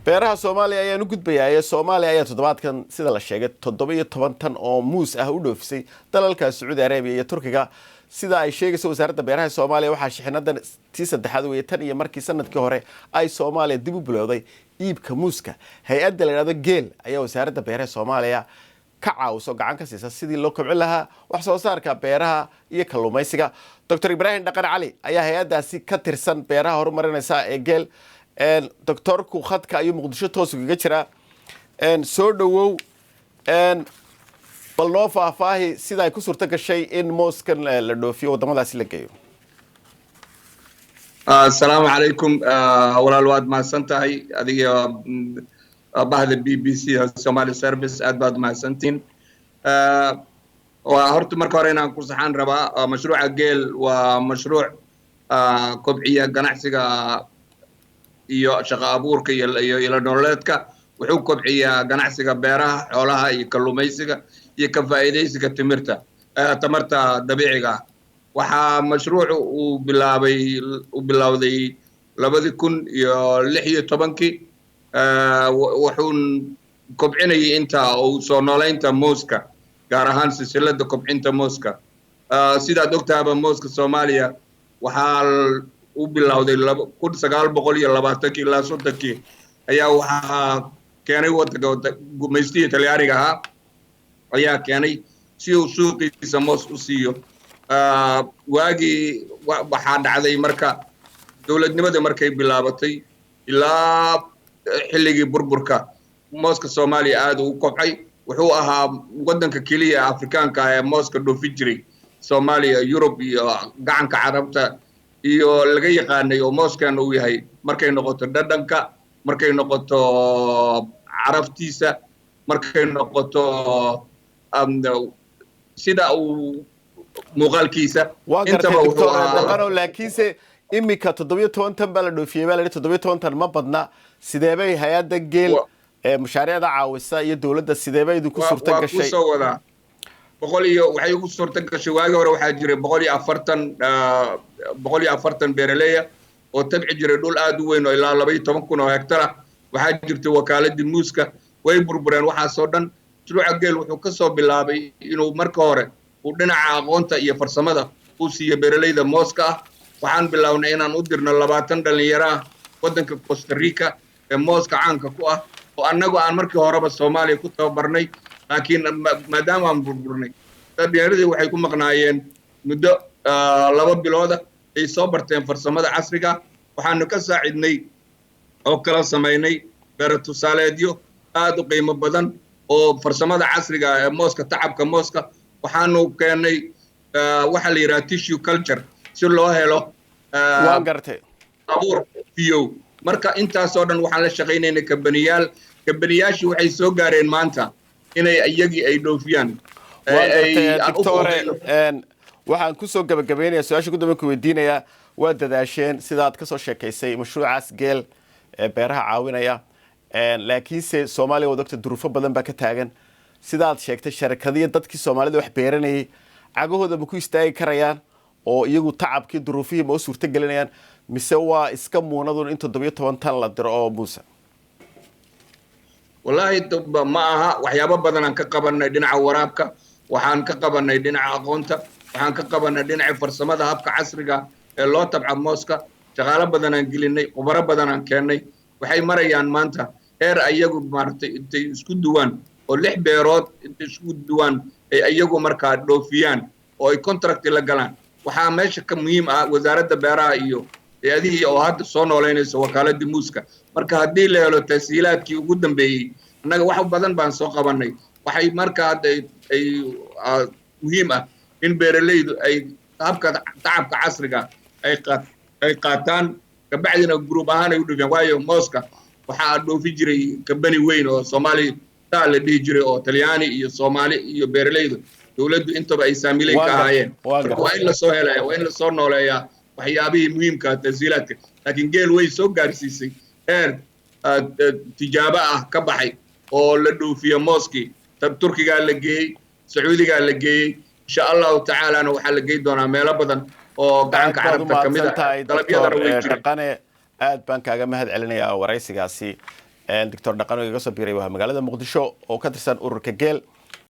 beeraha Soomaaliya ayaan u gudbayaa Soomaaliya ayaa toddobaadkan sida la sheegay 17 tan oo muus ah u dhoofisay dalalka Saudi Arabia iyo Turkiga sida ay sheegayso wasaaradda beeraha Soomaaliya waxa shixnadan tii saddexaad weeye tan iyo markii sanadkii hore ay Soomaaliya dib u bilowday iibka muuska hay'adda la yiraahdo geel ayaa wasaaradda beeraha Soomaaliya ka caawiso gacan ka siisa sidii loo kobcin lahaa wax soo saarka beeraha iyo kalluumaysiga Dr. Ibrahim Dhaqan Cali ayaa hay'addaasi ka tirsan beeraha horumarinaysa ee geel دكتوركو خدك أيوم مقدشة توصل جترا سود وو بالنوفا فاهي سيدا يكسر تك الشيء إن موسكن لأنه في وضمان ذا سلكيو. السلام عليكم أولا الواد ما سنتهي هذه بعد البي بي سي الصومالي سيرفيس أدباد ما سنتين وهرت مركورينا كوسحان ربا مشروع جيل ومشروع كوبعية جناحسية iyo shaqo abuurka iyo ila nololeedka wuxuu kobciyaa ganacsiga beeraha xoolaha iyo kalluumaysiga iyo ka faa'iideysiga tamarta dabiiciga waxa mashruucu uu bilowday 2016 wuxuu kobcinayay inta uu soo noolaynta mooska gaar ahaan silsilada kobcinta mooska sida ogtaaba mooska Soomaaliya waxa u bilowday 1920 ilaa 30 ayaa waxa keenay waddanka gumaystiga Talyaaniga ah ayaa keenay si uu suuqiisa moos u siiyo waagi waxa dhacday marka dawladnimada markay bilaabatay ilaa xilligii burburka mooska Soomaaliya aad u kobcay wuxuu ahaa waddanka kaliya Afrikaanka ee mooska dhoofi jiray Soomaaliya Yurub iyo gacanka Carabta iyo laga yaqaanay oo mooskan uu yahay markay noqoto dhadhanka markay noqoto caraftiisa markay noqoto sida uu muuqaalkiisa intaba wuxuu ahaa laakiinse imika 17 tan baa la dhoofiyay baa la 17 tan ma badna sideebay hay'adda geel ee mashaariicda caawisa iyo dawladda sideebay ku suurta gashay waxay ugu suurta gashay waagi hore waxaa jiray 140 beeraleeya oo tabci jiray dhul aad u weyn oo ilaa 12,000 oo hektar waxaa jirtay wakaaladii muuska way burbureen waxa soo dhan mashruuca geel wuxuu ka soo bilaabay inuu marka hore uu dhinaca aqoonta iyo farsamada uu siiyo beeraleyda mooska waxaan bilawnay inaan u dirno 20 dhalinyaro waddanka Costa Rica ee mooska caanka ku ah oo annagu aan markii horeba Soomaaliya ku tababarnay laakiin maadaama aan burburnay dhalinyaradu waxay ku maqnaayeen muddo 2 bilood ay soo barteen farsamada casriga waxaanu ka saacidnay oo kala sameynay beer tusaaleedyo aad u qiimo badan oo farsamada casriga ee mooska tacabka mooska waxaanu keenay waxa la yiraahdo tissue culture si loo helo waan gartay abuur fiyo marka intaas oo dhan waxaan la shaqeynaynay kabaniyaashii waxay soo gaareen maanta inay iyagii ay dhoofiyaan waxaan ku soo gabagabeynayaa su'aasha gudoomiye ku weydiinaya waa dadaasheen sidaad ka soo sheekaysay mashruucaas geel ee beeraha caawinaya laakiinse Soomaaliya wadagta duruufo badan baa ka taagan sidaad sheegtay sharkadiyo dadkii Soomaalida wax beeranayay cagahooda ma ku istaagi karayaan oo iyagu tacabkii duruufihii ma u suurta gelinayaan mise waa iska muunadun in 17 tan la diro oo muusa wallahi ma aha waxyaabo badan aan ka qabanay dhinaca waraabka waxaan ka qabanay dhinaca aqoonta waxaan ka qabanay dhinaca farsamada habka casriga ee loo tabca mooska shaqaale badan aan gelinay khubaro badan aan keenay waxay marayaan maanta heer ayagu maartay intay isku duwan oo 6 beerood intay isku duwan ay ayagu markaa dhoofiyaan oo ay contract la galaan waxaa meesha ka muhiim ah wasaaradda beeraha iyo hay'adihii oo hadda soo nooleynaysa wakaaladii muuska marka haddii la helo tasiilaadkii ugu dambeeyay annaga wax badan baan soo qabanay waxay markaa ay muhiim ah in beeraleydu ay habka tacabka casriga ay qaataan kabacdina group ahaan ay u dhigeen waayo mooska waxaa dhoofi jiray kabani weyn oo Soomaali taa la dhihi jiray oo Talyaani iyo Soomaali iyo beeraleydu dawladdu intaba ay saamilay ka ahaayeen waa in la soo helay waa in la soo nooleeyaa waxyaabihii muhiimka tasiilaadka laakiin geel way soo gaarsiisay heer tijaabo ah ka baxay oo la dhoofiyo mooski Turkiga la geeyay Sacuudiga la geeyay insha Allah ta'ala waxa la geey doonaa meelo badan oo gacanka carabta kamid ah dalabyada way jiraan aad baan kaaga mahad celinayaa waraysigaasi doctor dhaqan oo iga soo biiray waa magaalada muqdisho oo ka tirsan ururka geel